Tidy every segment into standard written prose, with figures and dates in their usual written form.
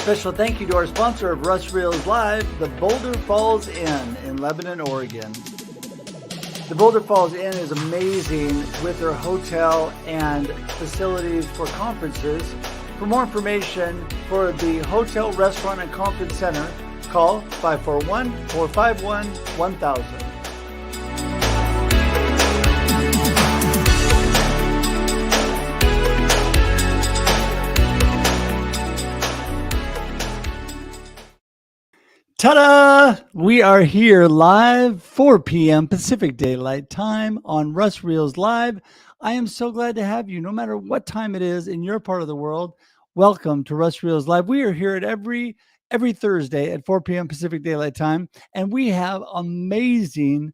Special thank you to our sponsor of Russ Reels Live, the Boulder Falls Inn in Lebanon, Oregon. The Boulder Falls Inn is amazing with their hotel and facilities for conferences. For more information for the hotel, restaurant, and conference center, call 541-451-1000. Ta-da! We are here live, 4 p.m. Pacific Daylight Time on Russ Reels Live. I am so glad to have you, no matter what time it is in your part of the world. Welcome to Russ Reels Live. We are here at every Thursday at 4 p.m. Pacific Daylight Time, and we have amazing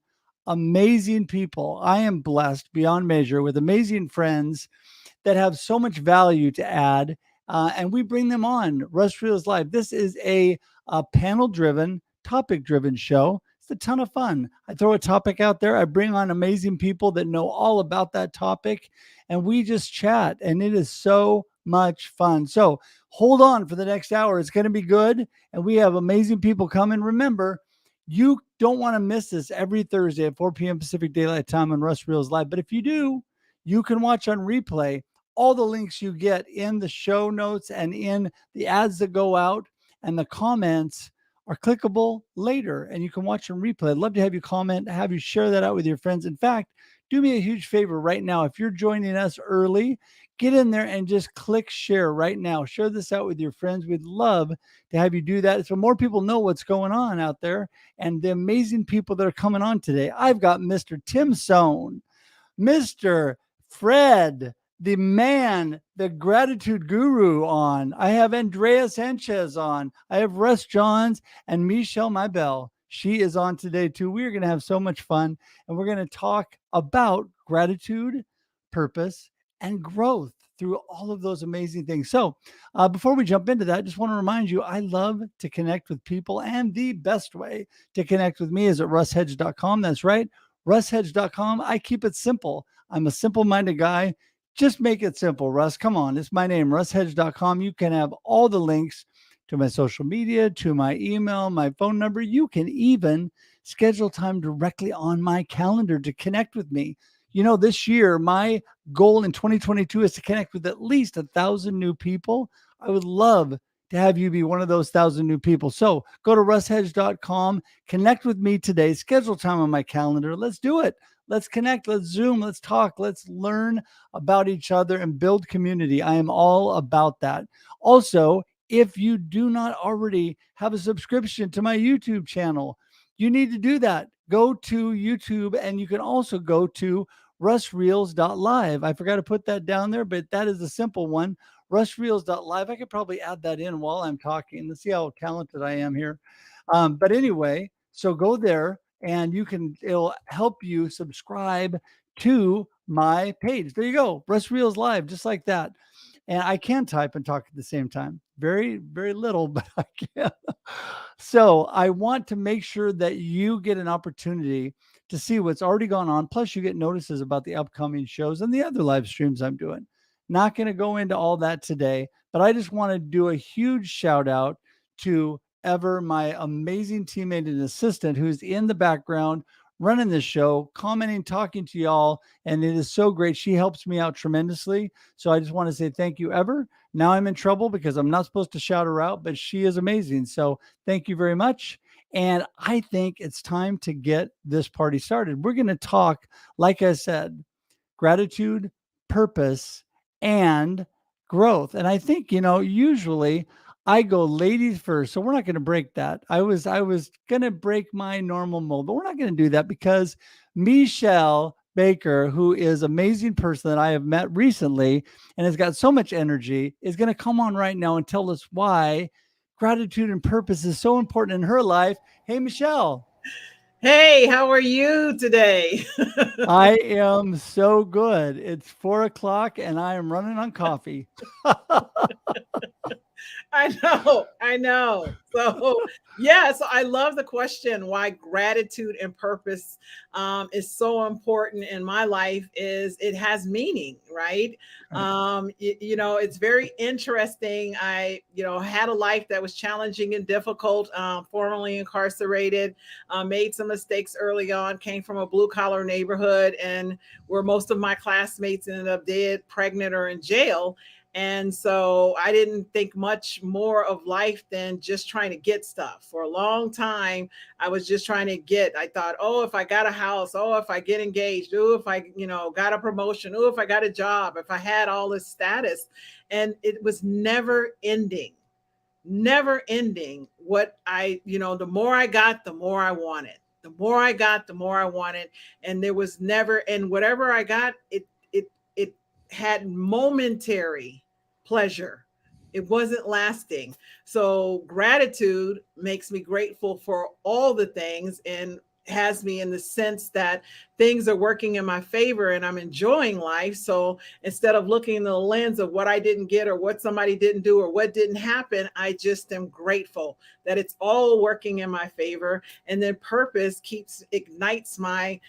people. I am blessed beyond measure with amazing friends that have so much value to add, and we bring them on Russ Reels Live. This is a panel-driven, topic-driven show. It's a ton of fun. I throw a topic out there. I bring on amazing people that know all about that topic, and we just chat, and it is so much fun. So hold on for the next hour. It's going to be good, and we have amazing people coming. Remember, you don't want to miss this every Thursday at 4 p.m. Pacific Daylight Time on Russ Reels Live. But if you do, you can watch on replay. All the links you get in the show notes and in the ads that go out, and the comments are clickable later, and you can watch on replay. I'd love to have you comment, have you share that out with your friends. In fact, do me a huge favor right now. If you're joining us early, get in there and just click share right now. Share this out with your friends. We'd love to have you do that so more people know what's going on out there and the amazing people that are coming on today. I've got Mr. Tim Sohn, Mr. Fred, the man, the gratitude guru on. I have Andrea Sanchez on. I have Russ Johns and Meshell, my belle. She is on today too. We're going to have so much fun, and we're going to talk about gratitude, purpose, and growth through all of those amazing things. So before we jump into that, I just want to remind you, I love to connect with people, and the best way to connect with me is at russhedge.com. That's right, russhedge.com. I keep it simple. I'm a simple-minded guy. Just make it simple, Russ. Come on. It's my name, russhedge.com. You can have all the links to my social media, to my email, my phone number. You can even schedule time directly on my calendar to connect with me. You know, this year, my goal in 2022 is to connect with at least 1,000 new people. I would love to have you be one of those 1,000 new people. So go to russhedge.com, connect with me today, schedule time on my calendar. Let's do it. Let's connect. Let's Zoom. Let's talk. Let's learn about each other and build community. I am all about that. Also, if you do not already have a subscription to my YouTube channel, you need to do that. Go to YouTube, and you can also go to russreels.live. I forgot to put that down there, but that is a simple one. russreels.live. I could probably add that in while I'm talking. Let's see how talented I am here. But anyway, so go there, and it'll help you subscribe to my page. There you go. Russ Reels Live, just like that. And I can type and talk at the same time. Very, very little, but I can. So I want to make sure that you get an opportunity to see what's already gone on. Plus, you get notices about the upcoming shows and the other live streams I'm doing. Not going to go into all that today, but I just want to do a huge shout out to Ever, my amazing teammate and assistant, who's in the background running the show, commenting, talking to y'all, and it is so great. She helps me out tremendously. So I just want to say thank you, Ever. Now I'm in trouble because I'm not supposed to shout her out, but she is amazing. So thank you very much. And I think it's time to get this party started. We're going to talk, like I said, gratitude, purpose, and growth. And I think, usually I go ladies first, so we're not going to break that. I was going to break my normal mold, but we're not going to do that because Meshell Baker, who is an amazing person that I have met recently and has got so much energy, is going to come on right now and tell us why gratitude and purpose is so important in her life. Hey, Meshell. Hey, how are you today? I am so good. It's 4:00 and I am running on coffee. I know. So yeah, so I love the question why gratitude and purpose is so important in my life. Is it has meaning, right? Right. It's very interesting. I had a life that was challenging and difficult, formerly incarcerated, made some mistakes early on, came from a blue collar neighborhood, and where most of my classmates ended up dead, pregnant, or in jail. And so I didn't think much more of life than just trying to get stuff. For a long time, I was just trying to get. I thought, oh, if I got a house, oh, if I get engaged, oh, if I, got a promotion, oh, if I got a job, if I had all this status. And it was never ending. What the more I got, the more I wanted. The more I got, the more I wanted. And there was never, and whatever I got, it had momentary pleasure. It wasn't lasting. So gratitude makes me grateful for all the things, and has me in the sense that things are working in my favor and I'm enjoying life. So instead of looking in the lens of what I didn't get or what somebody didn't do or what didn't happen, I just am grateful that it's all working in my favor. And then purpose ignites my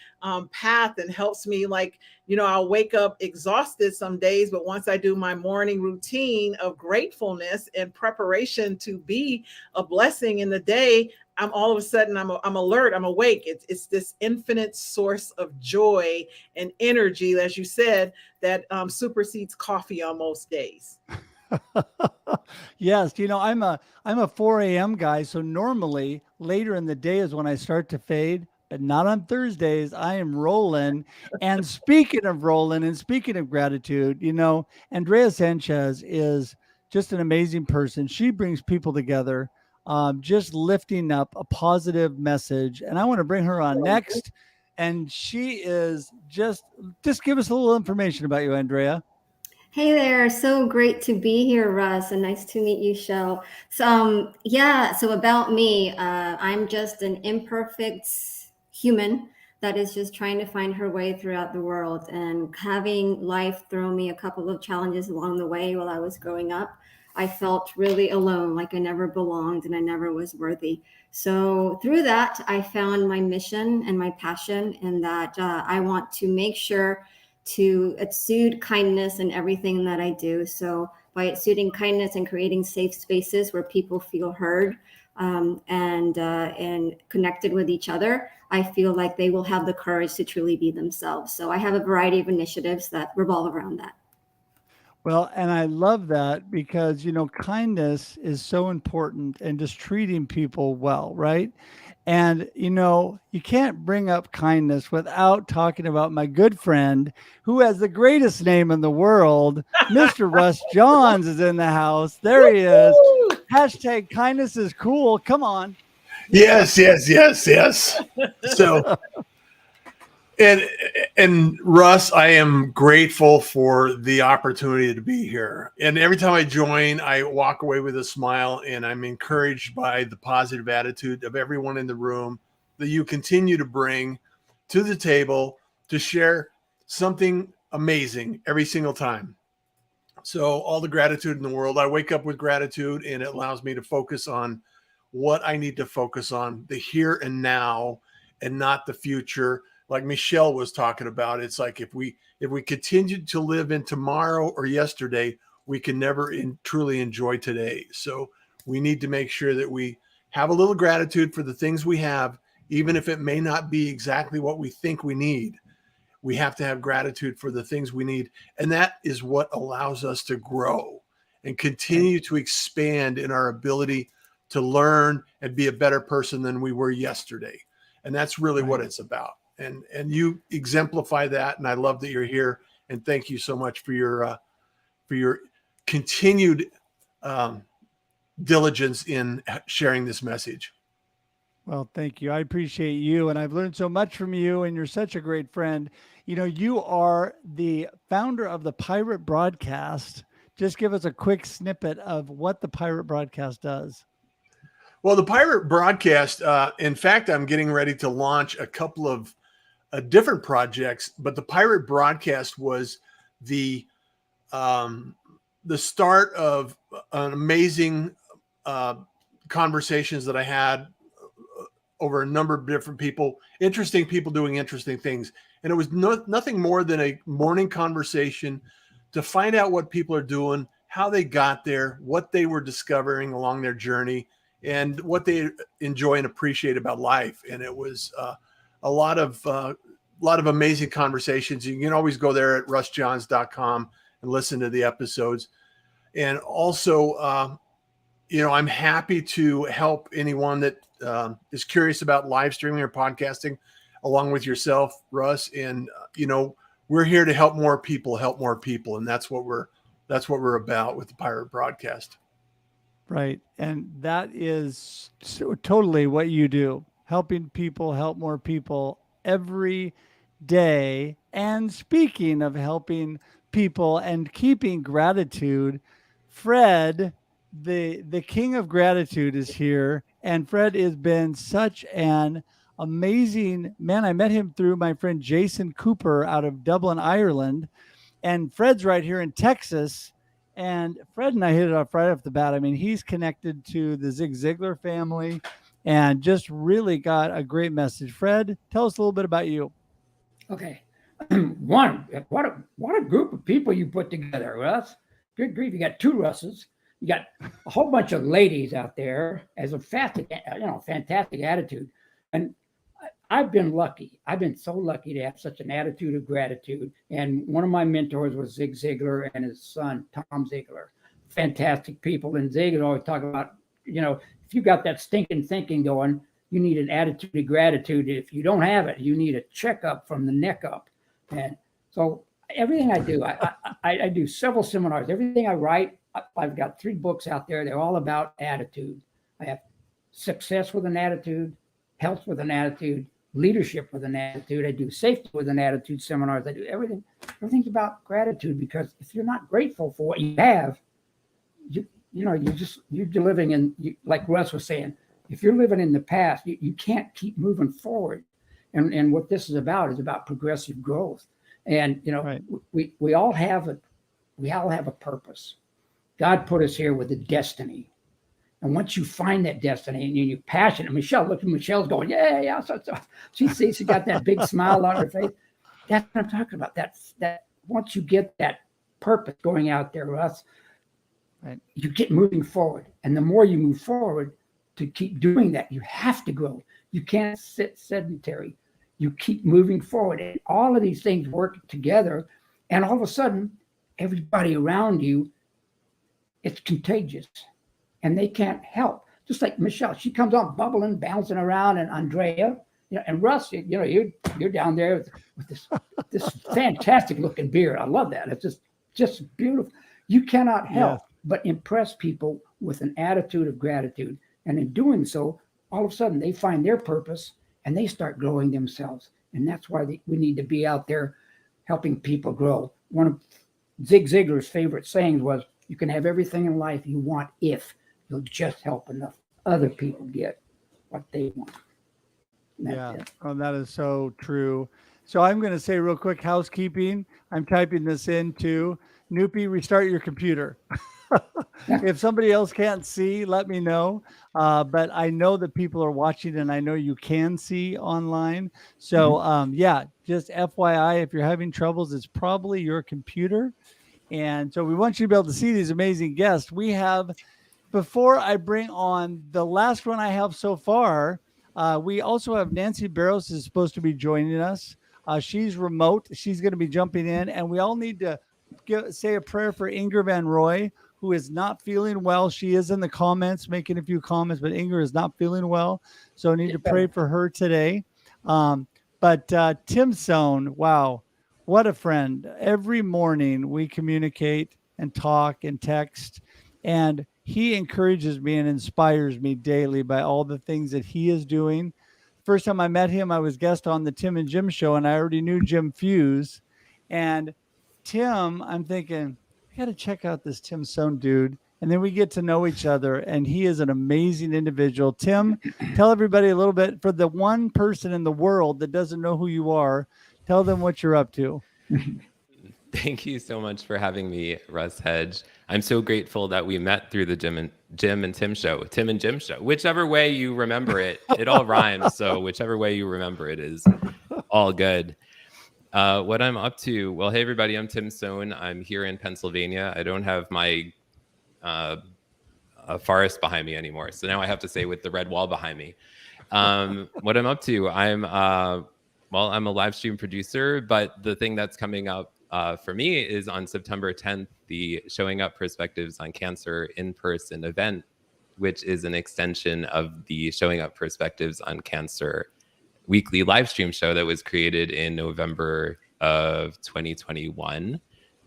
path and helps me, like, I'll wake up exhausted some days, but once I do my morning routine of gratefulness and preparation to be a blessing in the day, I'm all of a sudden I'm alert, I'm awake. It's this infinite source of joy and energy, as you said, that supersedes coffee on most days. Yes, I'm a 4 a.m. guy, so normally later in the day is when I start to fade, but not on Thursdays. I am rolling. And speaking of rolling and speaking of gratitude, Andrea Sanchez is just an amazing person. She brings people together, just lifting up a positive message. And I want to bring her on next. And she is just give us a little information about you, Andrea. Hey there, so great to be here, Russ, and nice to meet you, Shell. So about me, I'm just an imperfect human that is just trying to find her way throughout the world, and having life throw me a couple of challenges along the way while I was growing up. I felt really alone, like I never belonged and I never was worthy. So through that, I found my mission and my passion, and that I want to make sure to exude kindness in everything that I do. So by exuding kindness and creating safe spaces where people feel heard, and connected with each other, I feel like they will have the courage to truly be themselves. So I have a variety of initiatives that revolve around that. Well, and I love that because, kindness is so important and just treating people well, right? And, you can't bring up kindness without talking about my good friend who has the greatest name in the world. Mr. Russ Johns is in the house. There he is. Woo! Hashtag kindness is cool. Come on. Yes, yes, yes, yes. So, and and Russ, I am grateful for the opportunity to be here. And every time I join, I walk away with a smile, and I'm encouraged by the positive attitude of everyone in the room that you continue to bring to the table to share something amazing every single time. So, all the gratitude in the world. I wake up with gratitude, and it allows me to focus on what I need to focus on, the here and now, and not the future. Like Meshell was talking about, it's like if we continue to live in tomorrow or yesterday, we can never truly enjoy today. So we need to make sure that we have a little gratitude for the things we have, even if it may not be exactly what we think we need. We have to have gratitude for the things we need, and that is what allows us to grow and continue to expand in our ability to learn and be a better person than we were yesterday. And that's really what it's about. And you exemplify that. And I love that you're here. And thank you so much for your continued diligence in sharing this message. Well, thank you. I appreciate you. And I've learned so much from you. And you're such a great friend. You are the founder of the Pirate Broadcast. Just give us a quick snippet of what the Pirate Broadcast does. Well, the Pirate Broadcast, in fact, I'm getting ready to launch a couple of different projects, but the Pirate Broadcast was the the start of an amazing conversations that I had over a number of different people, interesting people doing interesting things. And it was nothing more than a morning conversation to find out what people are doing, how they got there, what they were discovering along their journey, and what they enjoy and appreciate about life. And it was a lot of amazing conversations. You can always go there at russjohns.com and listen to the episodes. And also, I'm happy to help anyone that is curious about live streaming or podcasting, along with yourself, Russ. And we're here to help more people, and that's what we're about with the Pirate Broadcast. Right, and that is totally what you do: helping people help more people every day. And speaking of helping people and keeping gratitude, Fred, the king of gratitude, is here. And Fred has been such an amazing man. I met him through my friend Jason Cooper out of Dublin, Ireland. And Fred's right here in Texas. And Fred and I hit it off right off the bat. I mean, he's connected to the Zig Ziglar family and just really got a great message. Fred, tell us a little bit about you. Okay. What a group of people you put together, Russ. Good grief. You got two Russes. You got a whole bunch of ladies out there as a fantastic attitude. And I've been lucky. I've been so lucky to have such an attitude of gratitude. And one of my mentors was Zig Ziglar and his son, Tom Ziglar. Fantastic people. And Zig would always talk about, if you got that stinking thinking going, you need an attitude of gratitude. If you don't have it, you need a checkup from the neck up. And so everything I do, I do several seminars. Everything I write, I've got 3 books out there. They're all about attitude. I have success with an attitude, health with an attitude, leadership with an attitude. I do safety with an attitude seminars. I do everything. Everything's about gratitude, because if you're not grateful for what you have, you're living in, like Russ was saying, if you're living in the past, you can't keep moving forward. And what this is about progressive growth. And Right. we all have a purpose. God put us here with a destiny. And once you find that destiny and you're passionate, Meshell, look at Meshell's going, yeah. So she got that big smile on her face. That's what I'm talking about. That once you get that purpose going out there, Russ, Right. You get moving forward. And the more you move forward to keep doing that, you have to grow. You can't sit sedentary. You keep moving forward. And all of these things work together. And all of a sudden, everybody around you, it's contagious. And they can't help. Just like Meshell, she comes on bubbling, bouncing around, and Andrea, and Russ, you're down there with this fantastic looking beard. I love that. It's just beautiful. You cannot help but impress people with an attitude of gratitude. And in doing so, all of a sudden they find their purpose and they start growing themselves. And that's why we need to be out there helping people grow. One of Zig Ziglar's favorite sayings was, you can have everything in life you want if you'll just help enough other people get what they want. Oh, that is so true. So I'm going to say real quick housekeeping. I'm typing this into Noopy, restart your computer. If somebody else can't see, let me know. But I know that people are watching, and I know you can see online. So just FYI, if you're having troubles, it's probably your computer. And so we want you to be able to see these amazing guests. We have, before I bring on the last one I have so far, we also have Nancy Barrows is supposed to be joining us. She's remote. She's going to be jumping in. And we all need to say a prayer for Ingor Van Roy, who is not feeling well. She is in the comments, making a few comments, but Ingor is not feeling well. So I need to pray for her today. But Tim Sohn, wow, what a friend. Every morning we communicate and talk and text, and he encourages me and inspires me daily by all the things that he is doing. First time I met him, I was guest on the Tim and Jim show, and I already knew Jim Fuse. And Tim, I'm thinking, I got to check out this Tim Sohn dude. And then we get to know each other, and he is an amazing individual. Tim, tell everybody a little bit, for the one person in the world that doesn't know who you are, tell them what you're up to. Thank you so much for having me, Russ Hedge. I'm so grateful that we met through the Jim and Tim show, Tim and Jim show. Whichever way you remember it, it all rhymes. So whichever way you remember it is all good. What I'm up to, well, hey everybody, I'm Tim Sohn. I'm here in Pennsylvania. I don't have my forest behind me anymore, so now I have to say with the red wall behind me. What I'm up to, I'm a live stream producer, but the thing that's coming up for me is on September 10th, the Showing Up Perspectives on Cancer in-person event, which is an extension of the Showing Up Perspectives on Cancer weekly live stream show that was created in November of 2021.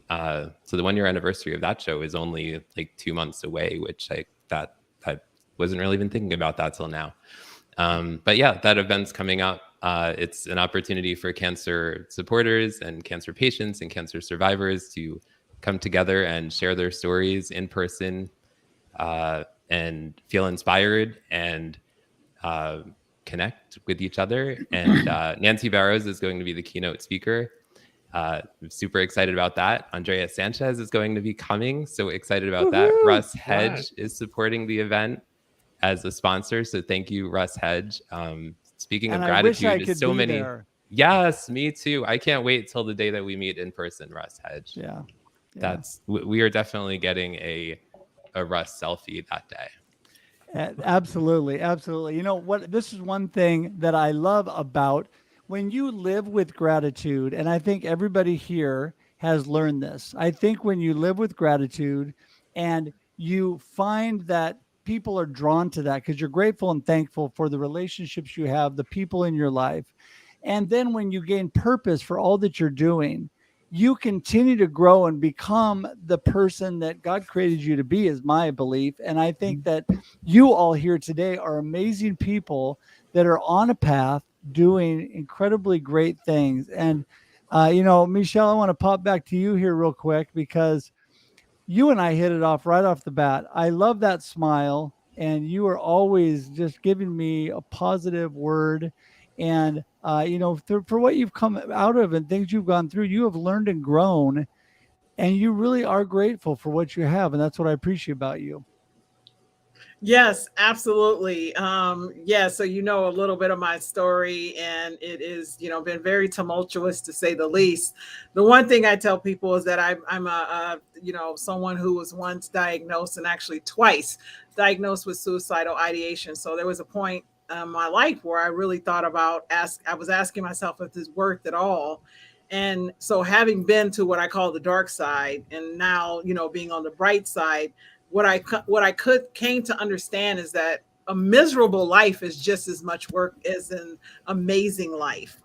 So the 1 year anniversary of that show is only like 2 months away, which I wasn't really even thinking about that till now. But yeah, that event's coming up. It's an opportunity for cancer supporters and cancer patients and cancer survivors to come together and share their stories in person and feel inspired and connect with each other. And Nancy Barrows is going to be the keynote speaker. I'm super excited about that. Andrea Sanchez is going to be coming. So excited about that. Russ Hedge is supporting the event as a sponsor. So thank you, Russ Hedge. Speaking of gratitude, there's so many. There. Yes, me too. I can't wait till the day that we meet in person, Russ Hedge. Yeah. We are definitely getting a Russ selfie that day. Absolutely. Absolutely. You know what? This is one thing that I love about when you live with gratitude, and I think everybody here has learned this. I think when you live with gratitude and you find that people are drawn to that because you're grateful and thankful for the relationships you have, the people in your life. And then when you gain purpose for all that you're doing, you continue to grow and become the person that God created you to be, is my belief. And I think that you all here today are amazing people that are on a path doing incredibly great things. And, Meshell, I want to pop back to you here real quick because you and I hit it off right off the bat. I love that smile, and you are always just giving me a positive word. And, for what you've come out of and things you've gone through, you have learned and grown, and you really are grateful for what you have. And that's what I appreciate about you. Yes, absolutely. So a little bit of my story, and it is, been very tumultuous to say the least. The one thing I tell people is that I'm someone who was once diagnosed, and actually twice diagnosed, with suicidal ideation. So there was a point in my life where I really thought about I was asking myself if this worked at all. And so having been to what I call the dark side, and now, being on the bright side, what I came to understand is that a miserable life is just as much work as an amazing life,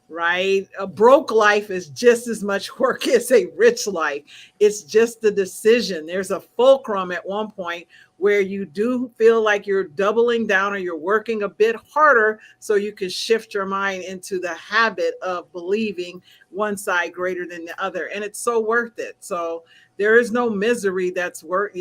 right? A broke life is just as much work as a rich life. It's just the decision. There's a fulcrum at one point where you do feel like you're doubling down or you're working a bit harder so you can shift your mind into the habit of believing one side greater than the other. And it's so worth it. So there is no misery that's worth,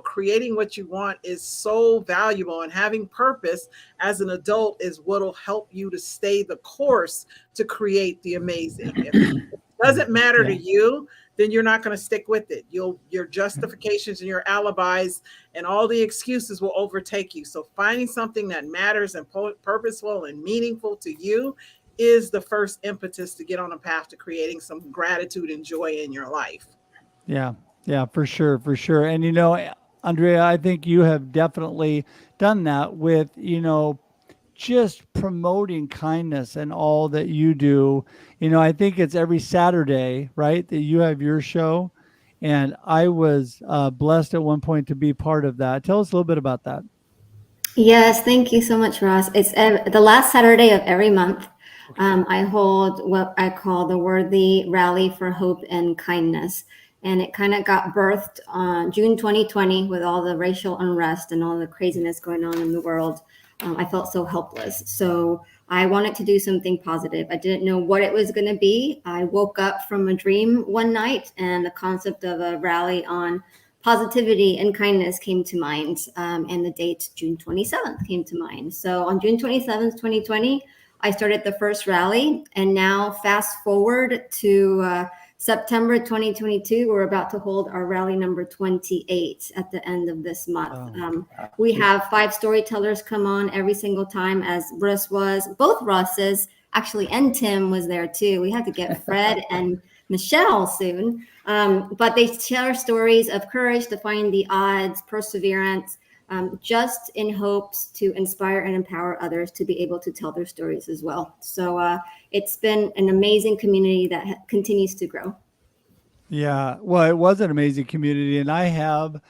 creating what you want is so valuable, and having purpose as an adult is what'll help you to stay the course to create the amazing. If it doesn't matter to you, then you're not going to stick with it. Your justifications and your alibis and all the excuses will overtake you. So finding something that matters and purposeful and meaningful to you is the first impetus to get on a path to creating some gratitude and joy in your life. Yeah, for sure. And, Andrea, I think you have definitely done that with, just promoting kindness and all that you do. I think it's every Saturday, right, that you have your show. And I was blessed at one point to be part of that. Tell us a little bit about that. Yes, thank you so much, Ross. It's the last Saturday of every month. I hold what I call the Worthy Rally for Hope and Kindness. And it kind of got birthed on June 2020 with all the racial unrest and all the craziness going on in the world. I felt so helpless. So I wanted to do something positive. I didn't know what it was going to be. I woke up from a dream one night, and the concept of a rally on positivity and kindness came to mind. And the date June 27th came to mind. So on June 27th, 2020, I started the first rally. And now fast forward to September 2022, we're about to hold our rally number 28 at the end of this month. We have 5 storytellers come on every single time, as Russ was, both Russes, actually, and Tim was there too. We have to get Fred and Meshell soon. But they share stories of courage, defying the odds, perseverance, just in hopes to inspire and empower others to be able to tell their stories as well. So it's been an amazing community that continues to grow. Yeah, well, it was an amazing community, and I have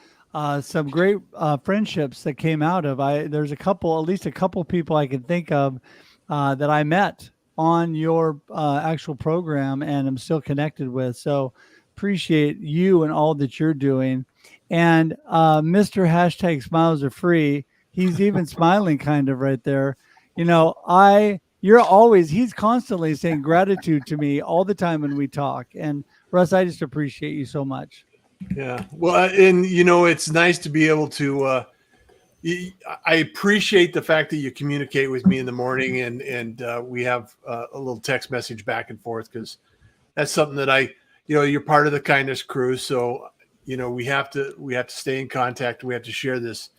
some great friendships that came out of. There's at least a couple people I can think of that I met on your actual program, and I'm still connected with. So appreciate you and all that you're doing. And Mr. Hashtag Smiles Are Free, he's even smiling kind of right there. You know, he's constantly saying gratitude to me all the time when we talk. And Russ, I just appreciate you so much. Yeah. Well, and it's nice to be able to, I appreciate the fact that you communicate with me in the morning and we have a little text message back and forth, because that's something that you're part of the kindness crew. So, we have to stay in contact. We have to share this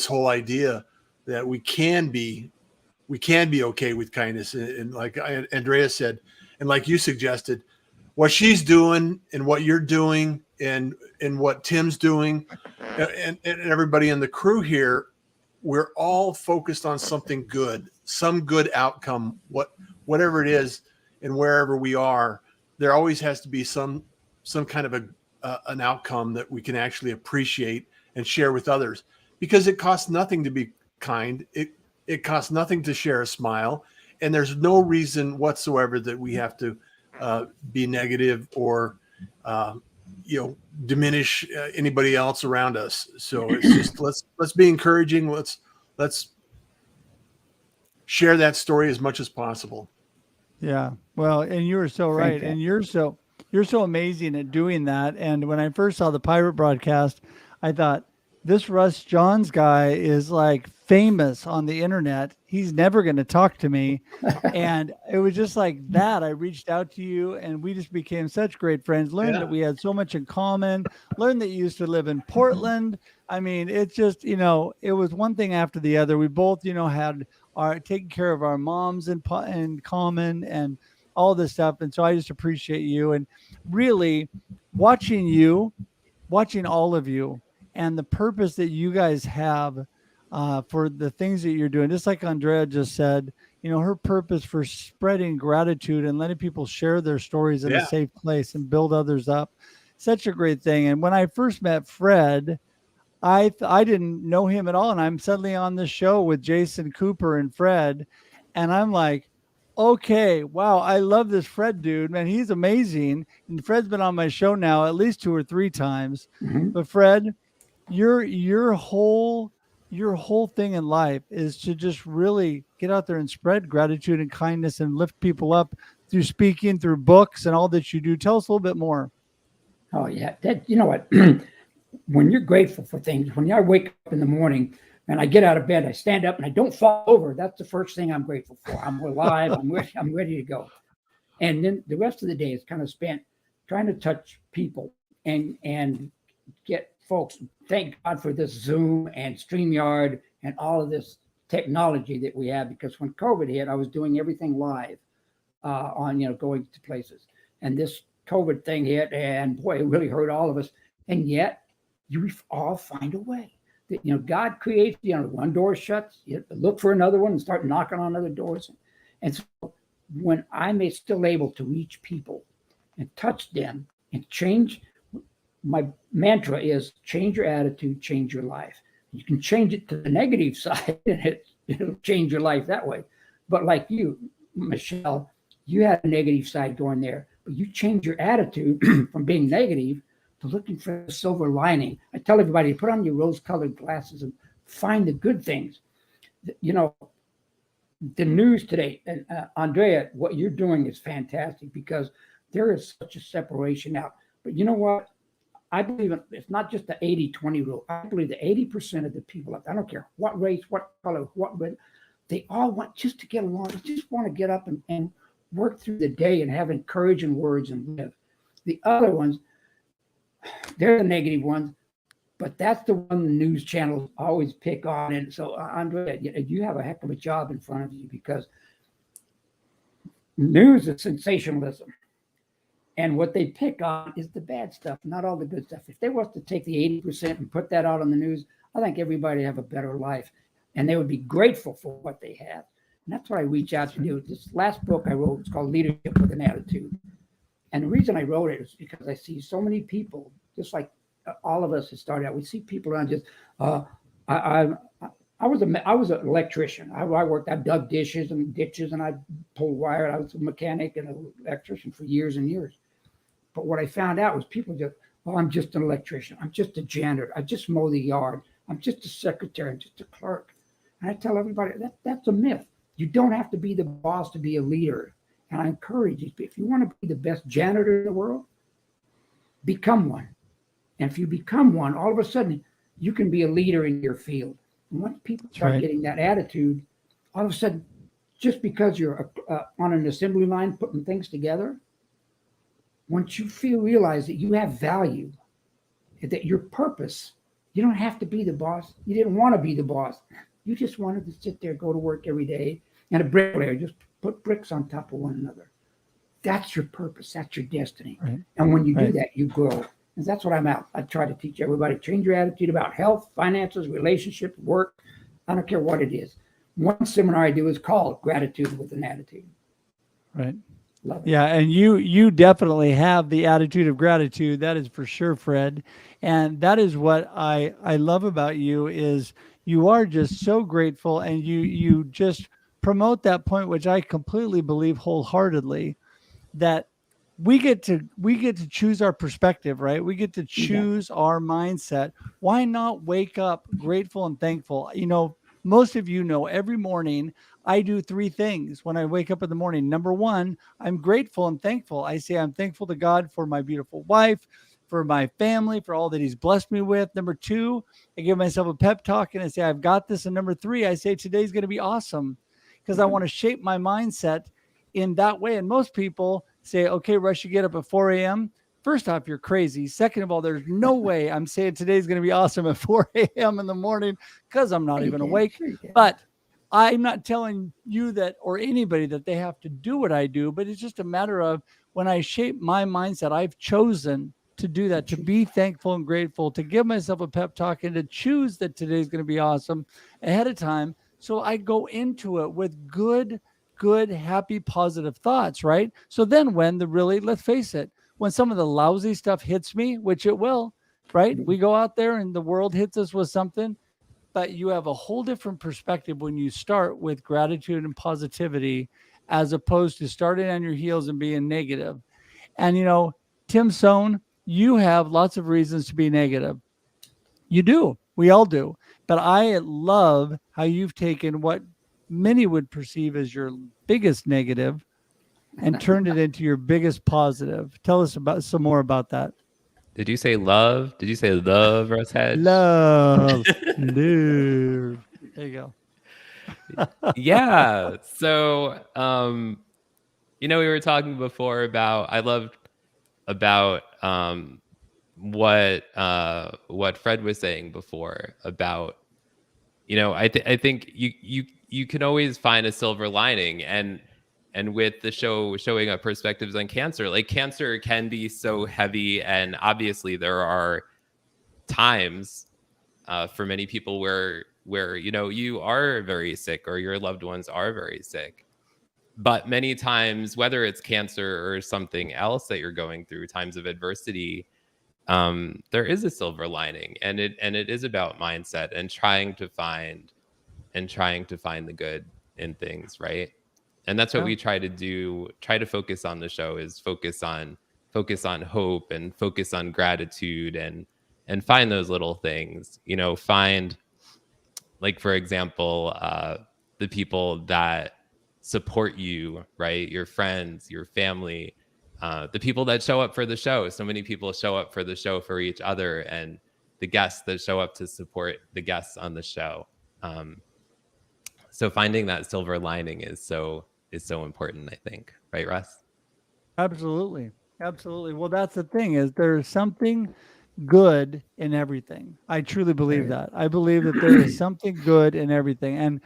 whole idea that we can be okay with kindness. And like Andrea said, and like you suggested, what she's doing and what you're doing and what Tim's doing and everybody in the crew here, we're all focused on something good, some good outcome, whatever it is, and wherever we are, there always has to be some kind of an outcome that we can actually appreciate and share with others, because it costs nothing to be kind. It costs nothing to share a smile, and there's no reason whatsoever that we have to be negative or diminish anybody else around us. So it's just let's be encouraging. Let's share that story as much as possible. Yeah. Well, and you were so right. And you're so amazing at doing that. And when I first saw the pirate broadcast, I thought, this Russ Johns guy is like famous on the internet. He's never going to talk to me. And it was just like that. I reached out to you and we just became such great friends, learned that we had so much in common, learned that you used to live in Portland. I mean, it's just, it was one thing after the other. We both, had taken care of our moms in common and all this stuff. And so I just appreciate you, and really watching all of you, and the purpose that you guys have for the things that you're doing. Just like Andrea just said, her purpose for spreading gratitude and letting people share their stories in a safe place and build others up. Such a great thing. And when I first met Fred, I didn't know him at all. And I'm suddenly on this show with Jason Cooper and Fred. And I'm like, okay, wow, I love this Fred dude, man. He's amazing. And Fred's been on my show now at least 2 or 3 times. Mm-hmm. But Fred, your whole thing in life is to just really get out there and spread gratitude and kindness and lift people up through speaking, through books, and all that you do. Tell us a little bit more. Oh yeah, you know what? When you're grateful for things, when I wake up in the morning and I get out of bed, I stand up and I don't fall over. That's the first thing I'm grateful for. I'm alive. I'm ready to go. And then the rest of the day is kind of spent trying to touch people and get folks. Thank God for this Zoom and StreamYard and all of this technology that we have, because when COVID hit, I was doing everything live on, going to places. And this COVID thing hit, and boy, it really hurt all of us. And yet you all find a way. That, God creates, one door shuts, you look for another one and start knocking on other doors. And so when I'm still able to reach people and touch them and change, my mantra is change your attitude, change your life. You can change it to the negative side and it'll change your life that way. But like you, Meshell, you had a negative side going there, but you change your attitude from being negative to looking for the silver lining. I tell everybody to put on your rose-colored glasses and find the good things. The news today, and Andrea, what you're doing is fantastic, because there is such a separation out. But you know what? I believe it's not just the 80-20 rule. I believe that 80% of the people, I don't care what race, what color, but they all want just to get along. They just want to get up and work through the day and have encouraging words and live. The other ones, they're the negative ones, but that's the one the news channels always pick on. And so, Andrea, you have a heck of a job in front of you, because news is sensationalism. And what they pick on is the bad stuff, not all the good stuff. If they was to take the 80% and put that out on the news, I think everybody would have a better life, and they would be grateful for what they have. And that's what I reach out to do. This last book I wrote is called Leadership with an Attitude. And the reason I wrote it is because I see so many people, just like all of us that started out, we see people around just, I was an electrician. I dug dishes and ditches, and I pulled wire. I was a mechanic and an electrician for years and years. But what I found out was people just, oh, I'm just an electrician. I'm just a janitor. I just mow the yard. I'm just a secretary. I'm just a clerk. And I tell everybody that's a myth. You don't have to be the boss to be a leader. And I encourage you, if you want to be the best janitor in the world, become one. And if you become one, all of a sudden, you can be a leader in your field. And once people start getting that attitude, all of a sudden, just because you're on an assembly line putting things together, once you realize that you have value, that your purpose, you don't have to be the boss. You didn't want to be the boss. You just wanted to sit there, go to work every day, and a bricklayer, just put bricks on top of one another. That's your purpose. That's your destiny. Right. And when you do that, you grow. And that's what I'm out. I try to teach everybody, change your attitude about health, finances, relationships, work. I don't care what it is. One seminar I do is called Gratitude with an Attitude. Right. Love it. Yeah, and you definitely have the attitude of gratitude. That is for sure, Fred. And that is what I love about you, is you are just so grateful, and you just promote that point, which I completely believe wholeheartedly, that we get to choose our perspective, right? We get to choose our mindset. Why not wake up grateful and thankful? You know, most of you know, every morning I do 3 things when I wake up in the morning. Number 1, I'm grateful and thankful. I say I'm thankful to God for my beautiful wife, for my family, for all that he's blessed me with. Number 2, I give myself a pep talk and I say, I've got this. And number 3, I say, today's going to be awesome, because I want to shape my mindset in that way. And most people say, okay, Russ, you get up at 4 a.m. First off, you're crazy. Second of all, there's no way I'm saying today's going to be awesome at 4 a.m. in the morning, because I'm not even awake. But I'm not telling you that, or anybody, that they have to do what I do, but it's just a matter of, when I shape my mindset, I've chosen to do that, to be thankful and grateful, to give myself a pep talk, and to choose that today's going to be awesome ahead of time. So I go into it with good, happy, positive thoughts, right? So then when let's face it, when some of the lousy stuff hits me, which it will, right? We go out there and the world hits us with something, but you have a whole different perspective when you start with gratitude and positivity, as opposed to starting on your heels and being negative. And, you know, Tim Sohn, you have lots of reasons to be negative. You do. We all do. But I love how you've taken what many would perceive as your biggest negative and turned it into your biggest positive. Tell us some more about that. Did you say love? Did you say love, Russ Hedge? Love. There you go. Yeah. So, you know, we were talking before about, I loved about what Fred was saying before about, you know, I think you can always find a silver lining, and with the show showing up perspectives on cancer, like cancer can be so heavy, and obviously there are times for many people where you know, you are very sick or your loved ones are very sick. But many times, whether it's cancer or something else that you're going through, times of adversity, there is a silver lining, and it is about mindset and trying to find the good in things, right? And that's what we try to do. Try to focus on the show, is focus on hope and focus on gratitude, and find those little things. You know, find, like, for example, the people that support you, right? Your friends, your family, the people that show up for the show. So many people show up for the show for each other, and the guests that show up to support the guests on the show. So finding that silver lining is so important, I think. Right, Russ? Absolutely. Absolutely. Well, that's the thing is there's something good in everything. I truly believe that. I believe that there is something good in everything. And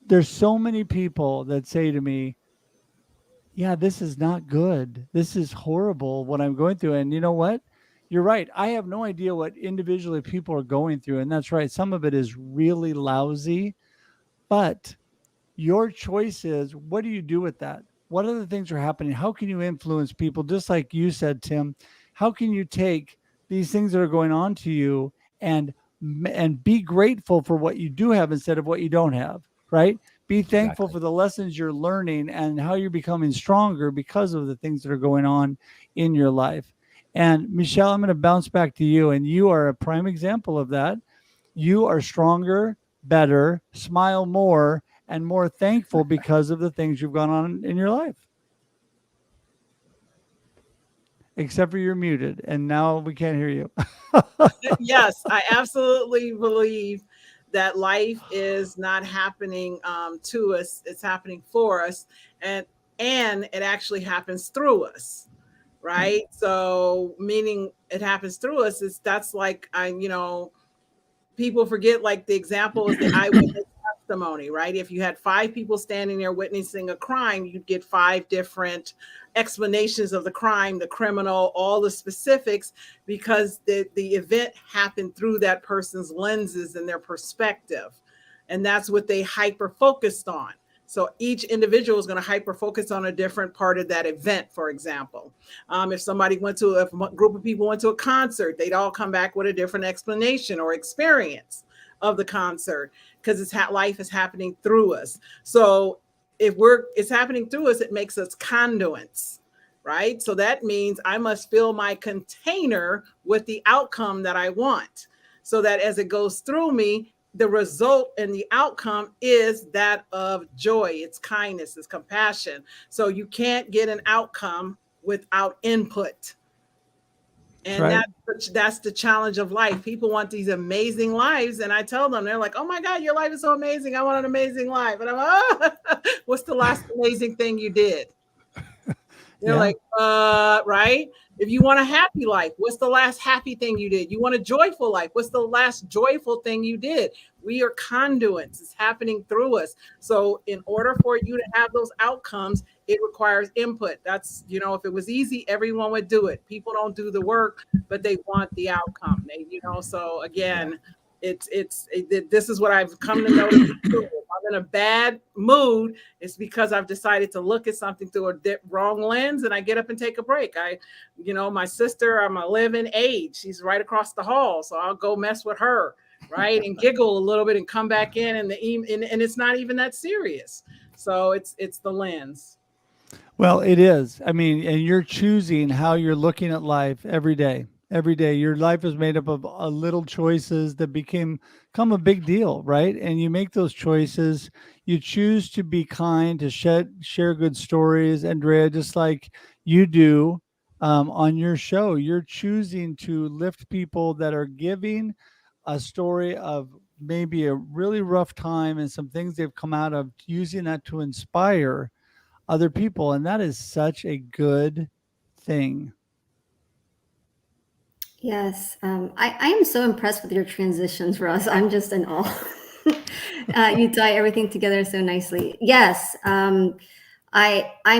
there's so many people that say to me, yeah, this is not good. This is horrible what I'm going through. And you know what? You're right. I have no idea what individually people are going through. And that's right. Some of it is really lousy, but your choice is what do you do with that? What other things are happening? How can you influence people? Just like you said, Tim, how can you take these things that are going on to you and and be grateful for what you do have instead of what you don't have, right? Be thankful Exactly. for the lessons you're learning and how you're becoming stronger because of the things that are going on in your life. And Meshell, I'm going to bounce back to you, and you are a prime example of that. You are stronger, better, smile more, and more thankful because of the things you've gone on in your life. Except for you're muted, and now we can't hear you. Yes, I absolutely believe that life is not happening to us; it's happening for us, and it actually happens through us, right? So, meaning it happens through us is that's like people forget like the example is the eyewitness testimony, right? If you had 5 people standing there witnessing a crime, you'd get 5 different explanations of the crime, the criminal, all the specifics, because the event happened through that person's lenses and their perspective. And that's what they hyper focused on. So each individual is going to hyper focus on a different part of that event. For example, if a group of people went to a concert, they'd all come back with a different explanation or experience of the concert because life is happening through us. So if it's happening through us, it makes us conduits, right? So that means I must fill my container with the outcome that I want, so that as it goes through me, the result and the outcome is that of joy, it's kindness, it's compassion. So you can't get an outcome without input. That's And right. that's the challenge of life. People want these amazing lives, and I tell them, they're like, "Oh my God, your life is so amazing! I want an amazing life." And I'm, "Oh, what's the last amazing thing you did?" They're Yeah. like, right? If you want a happy life, what's the last happy thing you did? You want a joyful life, what's the last joyful thing you did? We are conduits. It's happening through us. So in order for you to have those outcomes, it requires input. That's, if it was easy, everyone would do it. People don't do the work, but they want the outcome. So Yeah. again, this is what I've come to notice. If I'm in a bad mood, it's because I've decided to look at something through a wrong lens, and I get up and take a break. My sister, I'm a living age. She's right across the hall, so I'll go mess with her, right, and giggle a little bit, and come back in, and and it's not even that serious. So it's the lens. Well, it is. I mean, and you're choosing how you're looking at life every day. Every day, your life is made up of little choices that become a big deal, right? And you make those choices. You choose to be kind, to share good stories, Andrea, just like you do on your show. You're choosing to lift people that are giving a story of maybe a really rough time and some things they've come out of, using that to inspire other people, and that is such a good thing. Yes, I am so impressed with your transitions, Russ. I'm just in awe. You tie everything together so nicely. Yes, I'm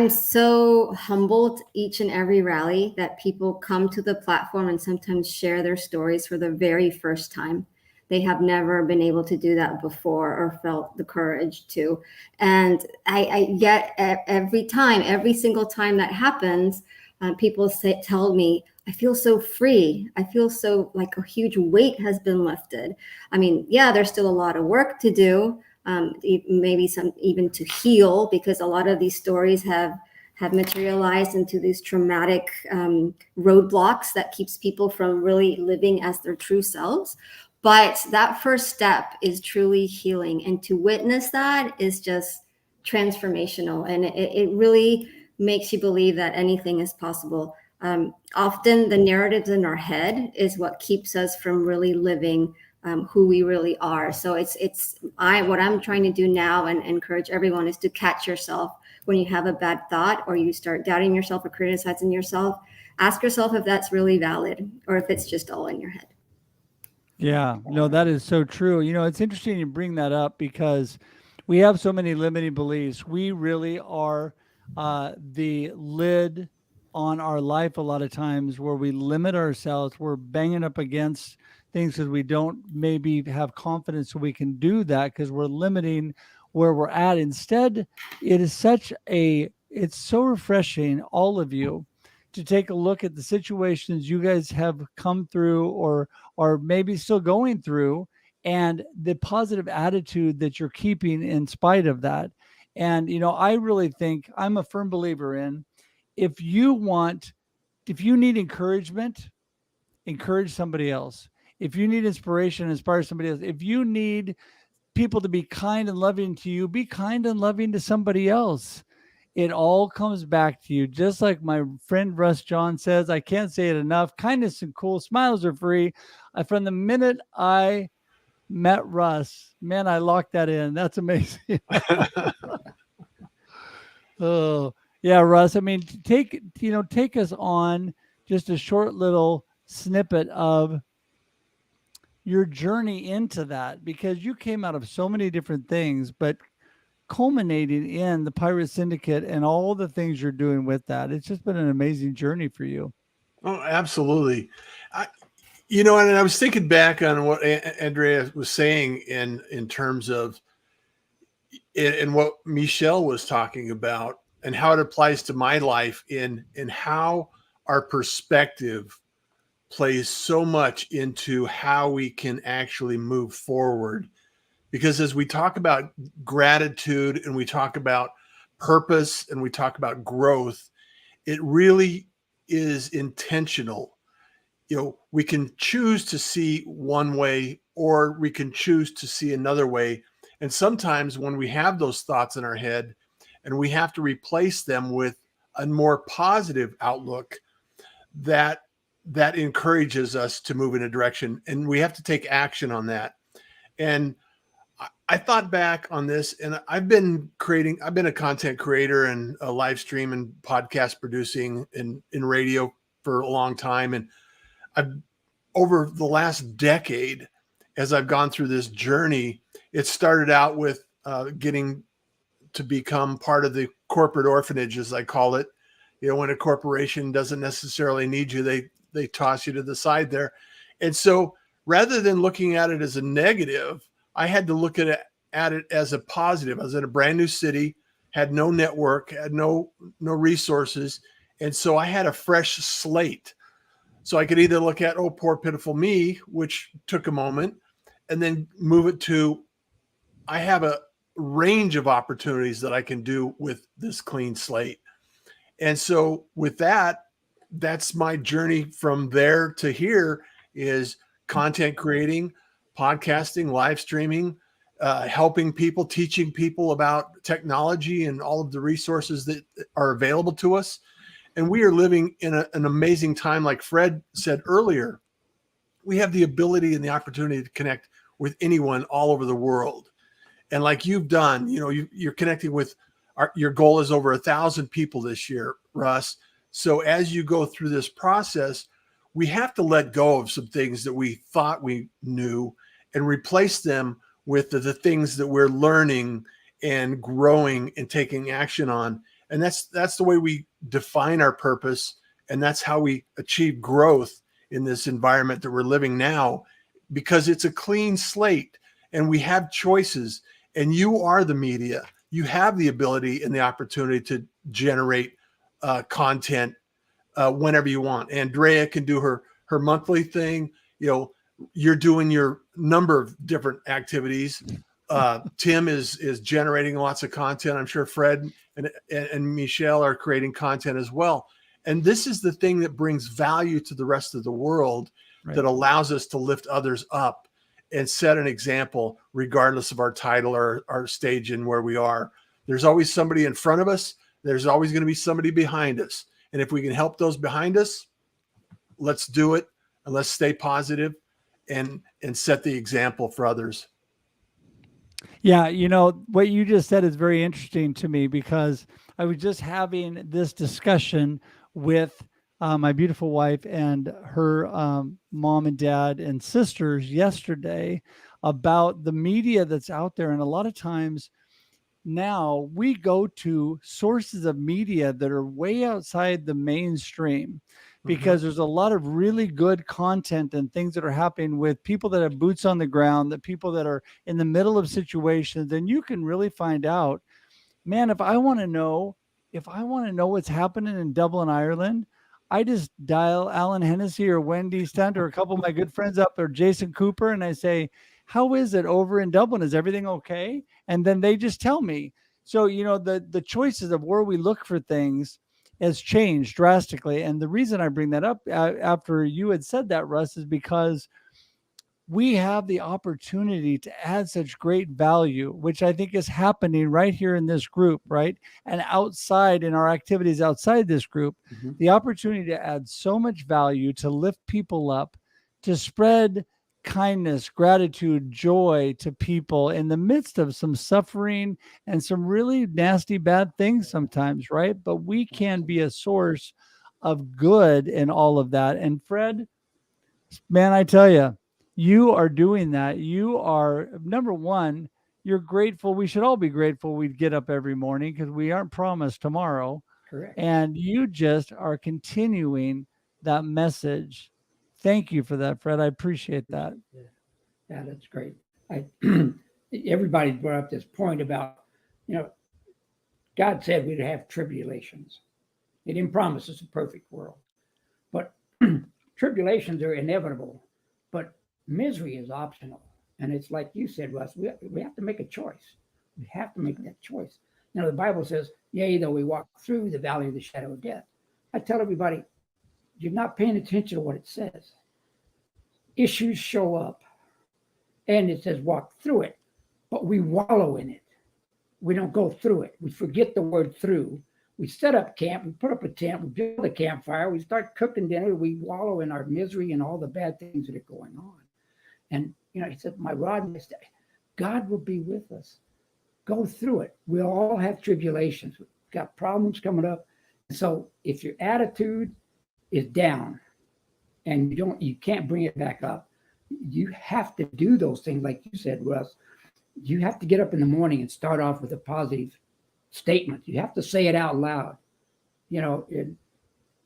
so humbled each and every rally that people come to the platform and sometimes share their stories for the very first time. They have never been able to do that before or felt the courage to. And I yet every time, every single time that happens, people tell me, I feel so free. I feel so like a huge weight has been lifted. I mean, yeah, there's still a lot of work to do, maybe some even to heal, because a lot of these stories have materialized into these traumatic roadblocks that keeps people from really living as their true selves. But that first step is truly healing, and to witness that is just transformational, and it really makes you believe that anything is possible. Often the narratives in our head is what keeps us from really living who we really are. So what I'm trying to do now and encourage everyone is to catch yourself when you have a bad thought or you start doubting yourself or criticizing yourself. ask yourself if that's really valid or if it's just all in your head. Yeah, no, that is so true. It's interesting you bring that up because we have so many limiting beliefs. We really are the lid on our life a lot of times where we limit ourselves. We're banging up against things because we don't maybe have confidence so we can do that because we're limiting where we're at. Instead, it's so refreshing, all of you, to take a look at the situations you guys have come through or maybe still going through and the positive attitude that you're keeping in spite of that. And, I really think I'm a firm believer in if you need encouragement, encourage somebody else. If you need inspiration, inspire somebody else. If you need people to be kind and loving to you, be kind and loving to somebody else. It all comes back to you. Just like my friend Russ John says, I can't say it enough. Kindness and cool smiles are free. From the minute I met Russ, man, I locked that in. That's amazing. Oh, yeah, Russ. I mean, take us on just a short little snippet of your journey into that, because you came out of so many different things, but culminating in the Pirate Syndicate and all the things you're doing with that. It's just been an amazing journey for you. Oh, absolutely. And I was thinking back on what Andrea was saying in terms of and what Meshell was talking about and how it applies to my life in how our perspective plays so much into how we can actually move forward. Because as we talk about gratitude and we talk about purpose and we talk about growth, it really is intentional. We can choose to see one way or we can choose to see another way. And sometimes when we have those thoughts in our head and we have to replace them with a more positive outlook, that encourages us to move in a direction, and we have to take action on that. And I thought back on this, and I've been a content creator and a live stream and podcast producing in radio for a long time. And over the last decade, as I've gone through this journey, it started out with getting to become part of the corporate orphanage, as I call it. When a corporation doesn't necessarily need you, they toss you to the side there. And so rather than looking at it as a negative, I had to look at it as a positive. I was in a brand new city, had no network, had no resources. And so I had a fresh slate. So I could either look at, oh, poor, pitiful me, which took a moment, and then move it to, I have a range of opportunities that I can do with this clean slate. And so with that, that's my journey from there to here is content creating, podcasting, live streaming, helping people, teaching people about technology and all of the resources that are available to us. And we are living in an amazing time. Like Fred said earlier, we have the ability and the opportunity to connect with anyone all over the world. And like you've done, you're connecting with your goal is over 1,000 people this year, Russ. So as you go through this process, we have to let go of some things that we thought we knew and replace them with the things that we're learning and growing and taking action on. And that's the way we define our purpose. And that's how we achieve growth in this environment that we're living now, because it's a clean slate and we have choices. And you are the media. You have the ability and the opportunity to generate content whenever you want. Andrea can do her monthly thing. You're doing your number of different activities. Tim is generating lots of content. I'm sure Fred and Meshell are creating content as well. And this is the thing that brings value to the rest of the world, right, that allows us to lift others up and set an example regardless of our title or our stage and where we are. There's always somebody in front of us. There's always going to be somebody behind us. And if we can help those behind us, let's do it. And let's stay positive and set the example for others. Yeah, what you just said is very interesting to me, because I was just having this discussion with my beautiful wife and her mom and dad and sisters yesterday about the media that's out there. And a lot of times now we go to sources of media that are way outside the mainstream because there's a lot of really good content and things that are happening with people that have boots on the ground, that people that are in the middle of situations. And you can really find out, man, if I want to know what's happening in Dublin, Ireland, I just dial Alan Hennessy or Wendy Stunt or a couple of my good friends up or Jason Cooper, and I say, how is it over in Dublin? Is everything okay? And then they just tell me. So, the choices of where we look for things has changed drastically. And the reason I bring that up after you had said that, Russ, is because we have the opportunity to add such great value, which I think is happening right here in this group, right? And outside in our activities outside this group, the opportunity to add so much value, to lift people up, to spread kindness, gratitude, joy to people in the midst of some suffering and some really nasty, bad things sometimes, right? But we can be a source of good in all of that. And Fred, man, I tell you, you are doing that. You are, number one, you're grateful. We should all be grateful we'd get up every morning because we aren't promised tomorrow. Correct. And you just are continuing that message. Thank you for that, Fred. I appreciate that. Yeah, that's great. Everybody brought up this point about, God said we'd have tribulations. He didn't promise us a perfect world, but tribulations are inevitable, but misery is optional. And it's like you said, Russ, we have to make a choice. We have to make that choice. The Bible says, yea, though we walk through the valley of the shadow of death. I tell everybody, you're not paying attention to what it says. Issues show up and it says walk through it, but we wallow in it. We don't go through it. We forget the word through. We set up camp, we put up a tent, we build a campfire, we start cooking dinner, we wallow in our misery and all the bad things that are going on. And, he said, my rod and my staff, God will be with us. Go through it. We'll all have tribulations. We've got problems coming up. So if your attitude is down and you can't bring it back up, you have to do those things like you said, Russ. You have to get up in the morning and start off with a positive statement. You have to say it out loud.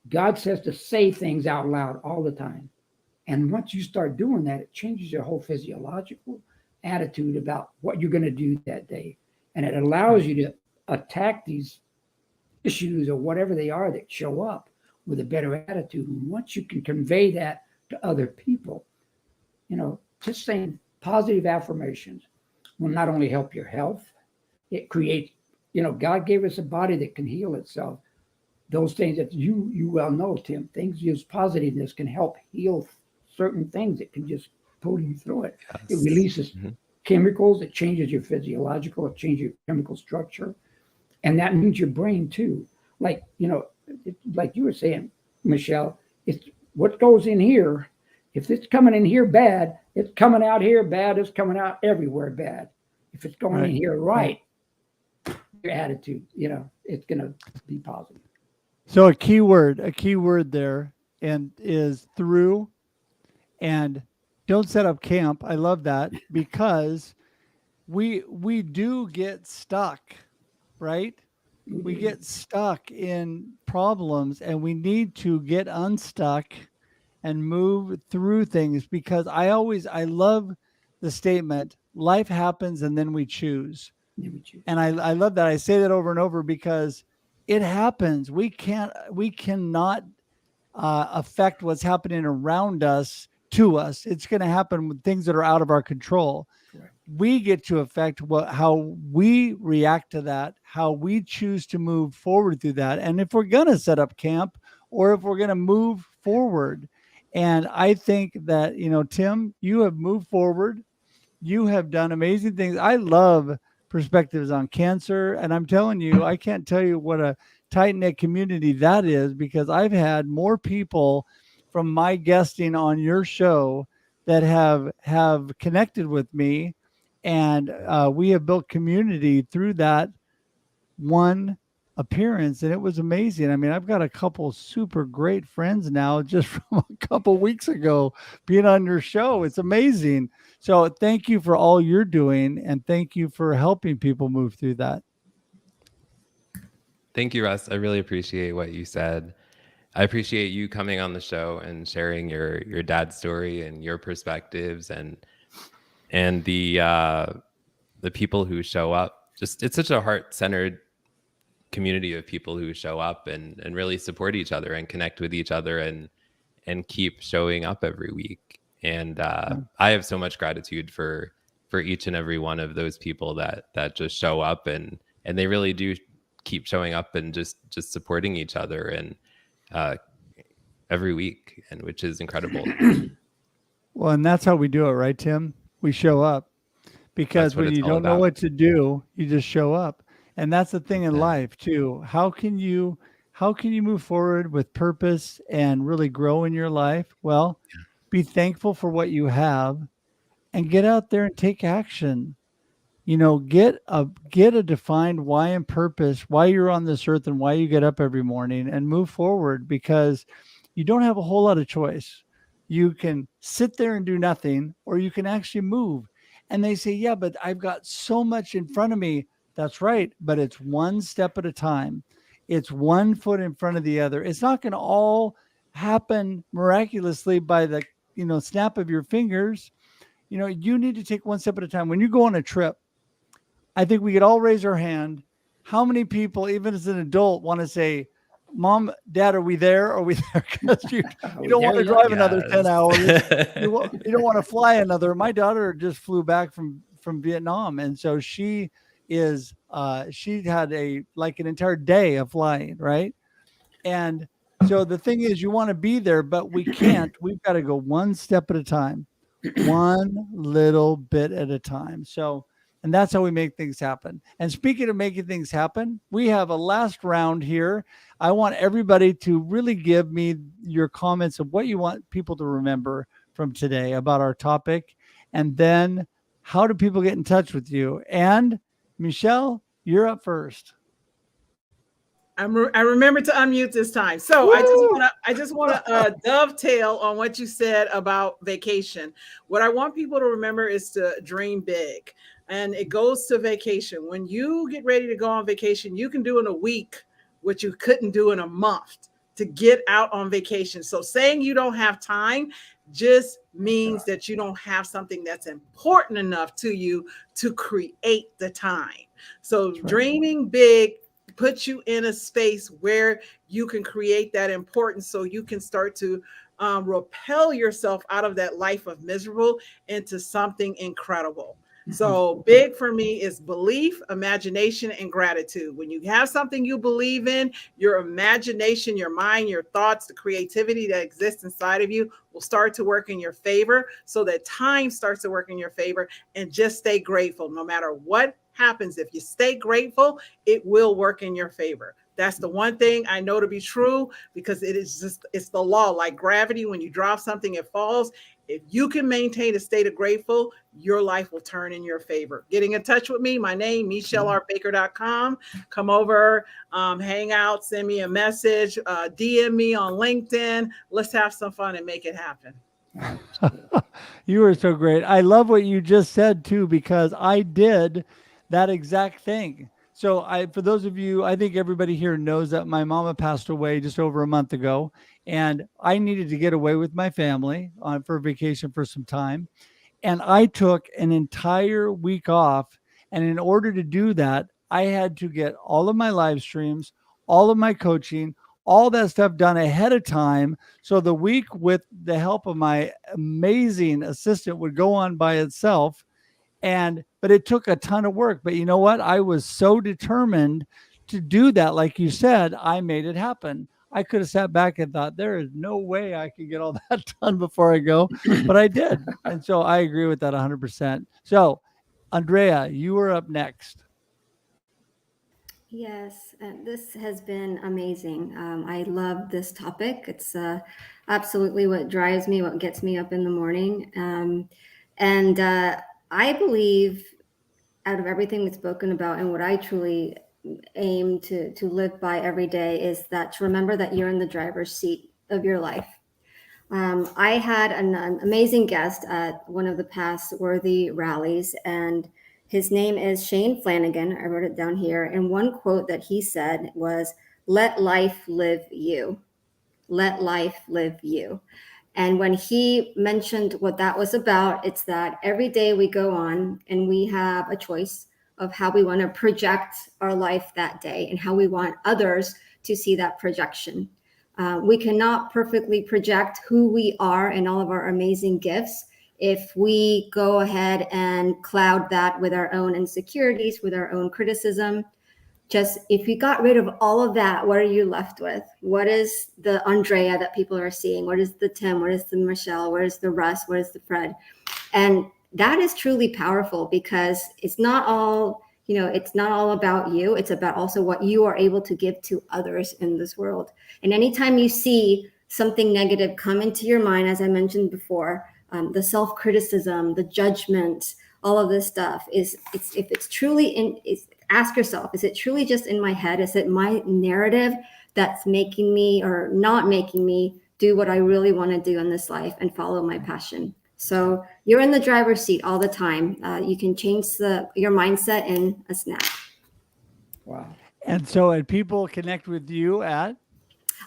God says to say things out loud all the time. And once you start doing that, it changes your whole physiological attitude about what you're going to do that day. And it allows you to attack these issues or whatever they are that show up with a better attitude. And once you can convey that to other people, just saying positive affirmations will not only help your health, it creates, God gave us a body that can heal itself. Those things that you well know, Tim, things use positiveness can help heal certain things. It can just pull you through it. Yes. It releases chemicals. It changes your physiological. It changes your chemical structure. And that means your brain too. Like, like you were saying, Meshell, it's what goes in here. If it's coming in here bad, it's coming out here bad. It's coming out everywhere bad. If it's going in here right, your attitude, it's going to be positive. So a key word there and is through, and don't set up camp. I love that because we do get stuck, right? We get stuck in problems and we need to get unstuck and move through things because I love the statement, life happens and then we choose. And I love that. I say that over and over because it happens. We cannot affect what's happening around us to us. It's going to happen with things that are out of our control. Correct. We get to affect how we react to that, how we choose to move forward through that. And if we're going to set up camp or if we're going to move forward. And I think that, Tim, you have moved forward. You have done amazing things. I love perspectives on cancer. And I'm telling you, I can't tell you what a tight-knit community that is because I've had more people from my guesting on your show that have connected with me. And we have built community through that one appearance, and it was amazing. I mean, I've got a couple super great friends now just from a couple weeks ago being on your show. It's amazing. So thank you for all you're doing, and thank you for helping people move through that. Thank you, Russ. I really appreciate what you said. I appreciate you coming on the show and sharing your dad's story and your perspectives and the people who show up. Just it's such a heart-centered community of people who show up and really support each other and connect with each other and keep showing up every week. And I have so much gratitude for each and every one of those people that just show up and they really do keep showing up and just supporting each other and every week, and which is incredible. Well, and that's how we do it, right, Tim? We show up, because when you don't know what to do, you just show up. And that's the thing in life too. How can you move forward with purpose and really grow in your life? Well, be thankful for what you have and get out there and take action. You know, get a defined why and purpose, why you're on this earth and why you get up every morning, and move forward, because you don't have a whole lot of choice. You can sit there and do nothing, or you can actually move. And they say, yeah, but I've got so much in front of me. That's right. But it's one step at a time. It's one foot in front of the other. It's not going to all happen miraculously by the, snap of your fingers. You need to take one step at a time. When you go on a trip, I think we could all raise our hand. How many people, even as an adult, want to say, Mom, Dad, are we there? Are we there? Because you don't want to drive another 10 hours. You don't want to fly another. My daughter just flew back from Vietnam. And so she had an entire day of flying, right? And so the thing is, you want to be there, but we can't. We've got to go one step at a time, one little bit at a time. So, and that's how we make things happen. And speaking of making things happen, we have a last round here. I want everybody to really give me your comments of what you want people to remember from today about our topic. And then how do people get in touch with you? And Meshell, you're up first. I remember to unmute this time. So Woo! I just want to dovetail on what you said about vacation. What I want people to remember is to dream big. And it goes to vacation. When you get ready to go on vacation, you can do in a week what you couldn't do in a month to get out on vacation. So saying you don't have time just means that you don't have something that's important enough to you to create the time. So dreaming big puts you in a space where you can create that importance, so you can start to repel yourself out of that life of miserable into something incredible. So big for me is belief, imagination, and gratitude. When you have something you believe in, your imagination, your mind, your thoughts, the creativity that exists inside of you will start to work in your favor, so that time starts to work in your favor. And just stay grateful. No matter what happens, if you stay grateful, it will work in your favor. That's the one thing I know to be true, because it's the law. Like gravity, when you drop something, it falls. If you can maintain a state of grateful, your life will turn in your favor. Getting in touch with me, my name, MeshelRBaker.com. Come over, hang out, send me a message, DM me on LinkedIn. Let's have some fun and make it happen. You are so great. I love what you just said too, because I did that exact thing. So for those of you, I think everybody here knows that my mama passed away just over a month ago, and I needed to get away with my family for vacation for some time. And I took an entire week off. And in order to do that, I had to get all of my live streams, all of my coaching, all that stuff done ahead of time. So the week, with the help of my amazing assistant, would go on by itself. But it took a ton of work. But you know what? I was so determined to do that. Like you said, I made it happen. I could have sat back and thought, there is no way I could get all that done before I go, but I did. And so I agree with that 100%. So Andrea, you are up next. Yes, this has been amazing. I love this topic. It's absolutely what drives me, what gets me up in the morning. And I believe, out of everything that's spoken about, and what I truly aim to live by every day is that to remember that you're in the driver's seat of your life. I had an amazing guest at one of the past Worthy rallies, and his name is Shane Flanagan. I wrote it down here. And one quote that he said was, "Let life live you. Let life live you." And when he mentioned what that was about, it's that every day we go on and we have a choice of how we want to project our life that day and how we want others to see that projection. We cannot perfectly project who we are and all of our amazing gifts if we go ahead and cloud that with our own insecurities, with our own criticism. Just if you got rid of all of that, what are you left with? What is the Andrea that people are seeing? What is the Tim? What is the Meshell? Where is the Russ? What is the Fred? And that is truly powerful because it's not all, it's not all about you. It's about also what you are able to give to others in this world. And anytime you see something negative come into your mind, as I mentioned before, the self-criticism, the judgment, all of this stuff if it's truly ask yourself, is it truly just in my head? Is it my narrative that's making me or not making me do what I really want to do in this life and follow my passion? So you're in the driver's seat all the time. You can change your mindset in a snap. Wow. And so, and people connect with you at?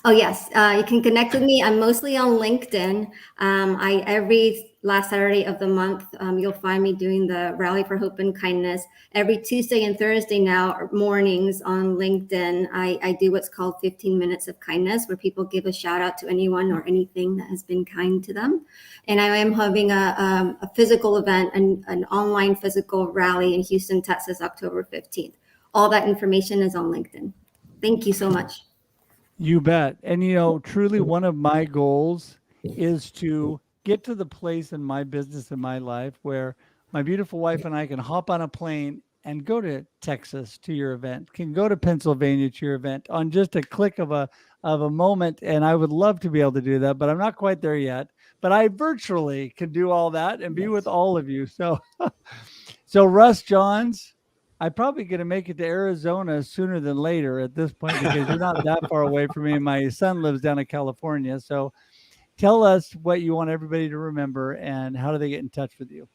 Oh, yes. You can connect with me. I'm mostly on LinkedIn. Every last Saturday of the month, you'll find me doing the Rally for Hope and Kindness. Every Tuesday and Thursday now, mornings on LinkedIn, I do what's called 15 Minutes of Kindness, where people give a shout out to anyone or anything that has been kind to them. And I am having a physical event, an online physical rally in Houston, Texas, October 15th. All that information is on LinkedIn. Thank you so much. You bet. And, truly one of my goals is to get to the place in my business, in my life, where my beautiful wife and I can hop on a plane and go to Texas to your event, can go to Pennsylvania to your event on just a click of a moment. And I would love to be able to do that, but I'm not quite there yet. But I virtually can do all that and be with all of you. So, so Russ Johns, I'm probably going to make it to Arizona sooner than later at this point because you're not that far away from me. My son lives down in California. So tell us what you want everybody to remember and how do they get in touch with you?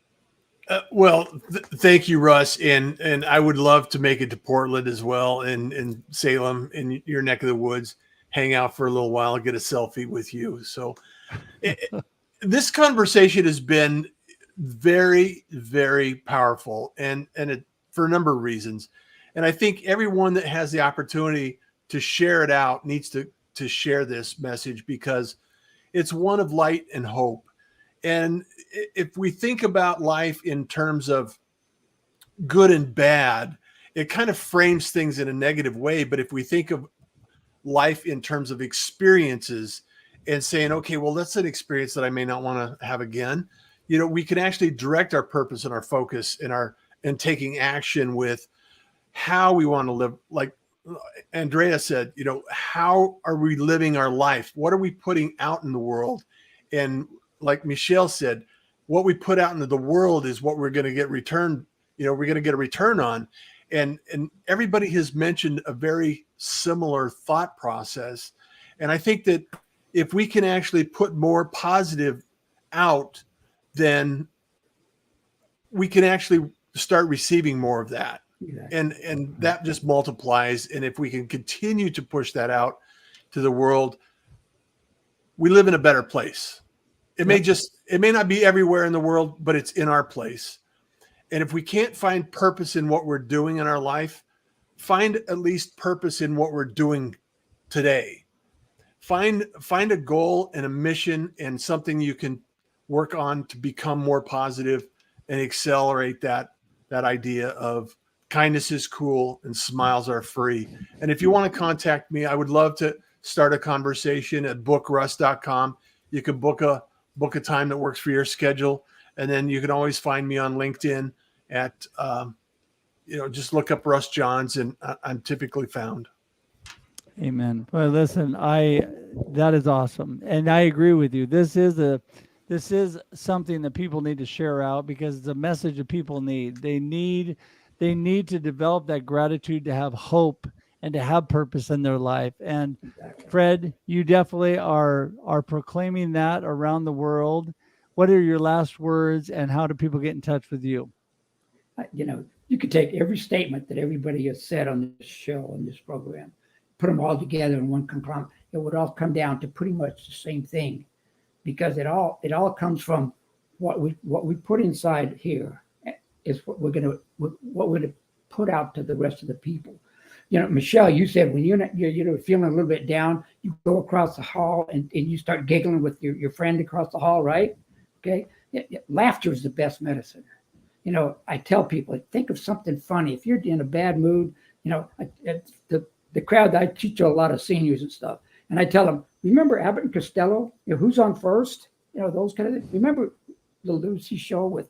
Thank you, Russ. And I would love to make it to Portland as well, and Salem, in your neck of the woods, hang out for a little while, get a selfie with you. So this conversation has been very, very powerful and for a number of reasons. And I think everyone that has the opportunity to share it out needs to share this message because it's one of light and hope. And if we think about life in terms of good and bad, it kind of frames things in a negative way. But if we think of life in terms of experiences and saying, okay, well, that's an experience that I may not want to have again, we can actually direct our purpose and our focus and taking action with how we want to live. Like Andrea said, how are we living our life? What are we putting out in the world? And like Meshell said, what we put out into the world is what we're going to get returned. We're going to get a return on. And everybody has mentioned a very similar thought process. And I think that if we can actually put more positive out, then we can actually start receiving more of that. Exactly. And that just multiplies. And if we can continue to push that out to the world, we live in a better place. It may not be everywhere in the world, but it's in our place. And if we can't find purpose in what we're doing in our life, find at least purpose in what we're doing today. Find a goal and a mission and something you can work on to become more positive and accelerate that idea of kindness is cool and smiles are free. And if you want to contact me, I would love to start a conversation at bookruss.com. You can book a time that works for your schedule. And then you can always find me on LinkedIn at, just look up Russ Johns and I'm typically found. Amen. Well, listen, that is awesome. And I agree with you. This is something that people need to share out because it's a message that people need. They need they need to develop that gratitude to have hope and to have purpose in their life. And Fred, you definitely are proclaiming that around the world. What are your last words, and how do people get in touch with you? You know, you could take every statement that everybody has said on this show, on this program, put them all together in one conglomerate. It would all come down to pretty much the same thing, because it all comes from what we put inside here is what we're gonna put out to the rest of the people. You know, Meshell, you said when you're feeling a little bit down, you go across the hall and you start giggling with your friend across the hall, right? Okay, laughter is the best medicine. You know, I tell people, think of something funny. If you're in a bad mood, you know, the crowd, I teach a lot of seniors and stuff, and I tell them, remember Abbott and Costello? You know, who's on first? You know, those kind of things. Remember the Lucy show with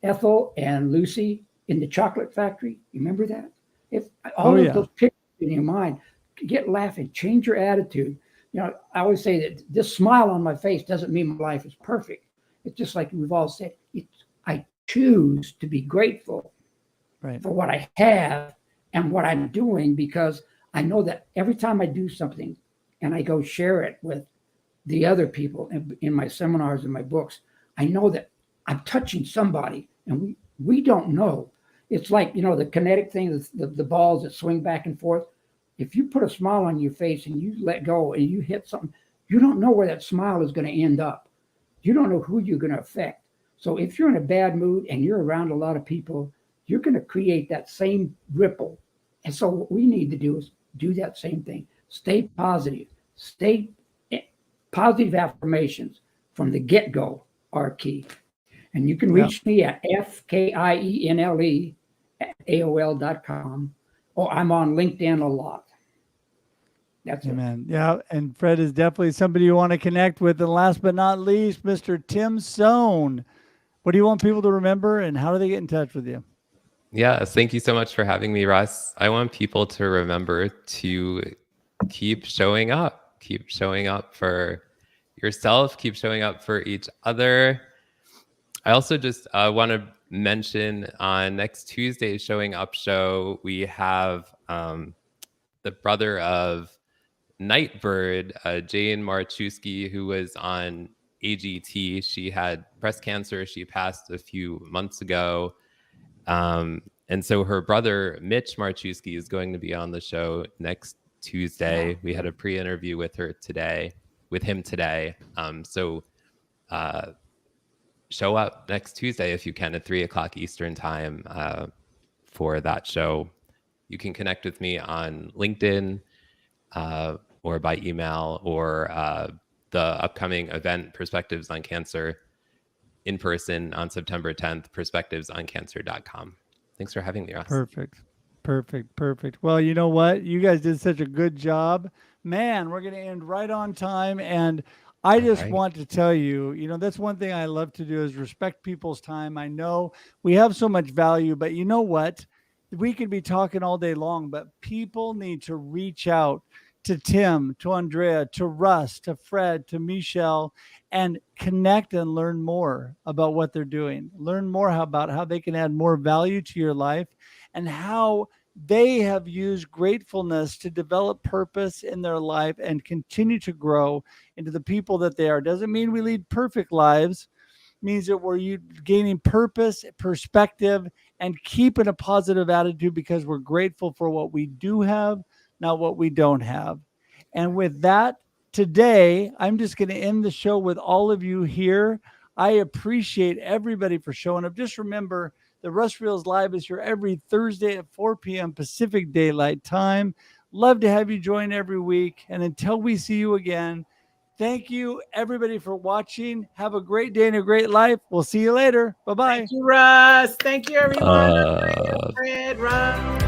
Ethel and Lucy in the chocolate factory? You remember that? If all of those pictures in your mind, get laughing, change your attitude. You know, I always say that this smile on my face doesn't mean my life is perfect. It's just like we've all said, I choose to be grateful for what I have and what I'm doing, because I know that every time I do something and I go share it with the other people in my seminars and my books, I know that I'm touching somebody, and we don't know. It's like, you know, the kinetic thing, the balls that swing back and forth. If you put a smile on your face and you let go and you hit something, you don't know where that smile is going to end up. You don't know who you're going to affect. So if you're in a bad mood and you're around a lot of people, you're going to create that same ripple. And so what we need to do is do that same thing. Stay positive. Stay positive affirmations from the get-go are key. And you can reach me at fkienle@aol.com, or I'm on LinkedIn a lot. That's it. Man. Yeah. And Fred is definitely somebody you want to connect with. And last but not least, Mr. Tim Sohn. What do you want people to remember, and how do they get in touch with you? Yes, thank you so much for having me, Russ. I want people to remember to keep showing up. Keep showing up for yourself. Keep showing up for each other. I also just want to mention on next Tuesday's Showing Up show, we have the brother of Nightbird, Jane Marchuski, who was on AGT. She had breast cancer. She passed a few months ago. And so her brother, Mitch Marchuski, is going to be on the show next Tuesday. We had a pre-interview with him today. So show up next Tuesday if you can at 3:00 Eastern time for that show. You can connect with me on LinkedIn or by email, or the upcoming event, Perspectives on Cancer, in person on September 10th, perspectivesoncancer.com. Thanks for having me, Ross. Perfect. Well, you know what? You guys did such a good job. Man, we're going to end right on time. And I just want to tell you, you know, that's one thing I love to do is respect people's time. I know we have so much value, but you know what? We could be talking all day long, but people need to reach out to Tim, to Andrea, to Russ, to Fred, to Meshell, and connect and learn more about what they're doing. Learn more about how they can add more value to your life, and how they have used gratefulness to develop purpose in their life and continue to grow into the people that they are. Doesn't mean we lead perfect lives. It means that we're gaining purpose, perspective, and keeping a positive attitude because we're grateful for what we do have, not what we don't have. And with that, today, I'm just going to end the show with all of you here. I appreciate everybody for showing up. Just remember, the Russ Reels Live is here every Thursday at 4 p.m. Pacific Daylight Time. Love to have you join every week. And until we see you again, thank you, everybody, for watching. Have a great day and a great life. We'll see you later. Bye-bye. Thank you, Russ. Thank you, everyone. Fred, Russ.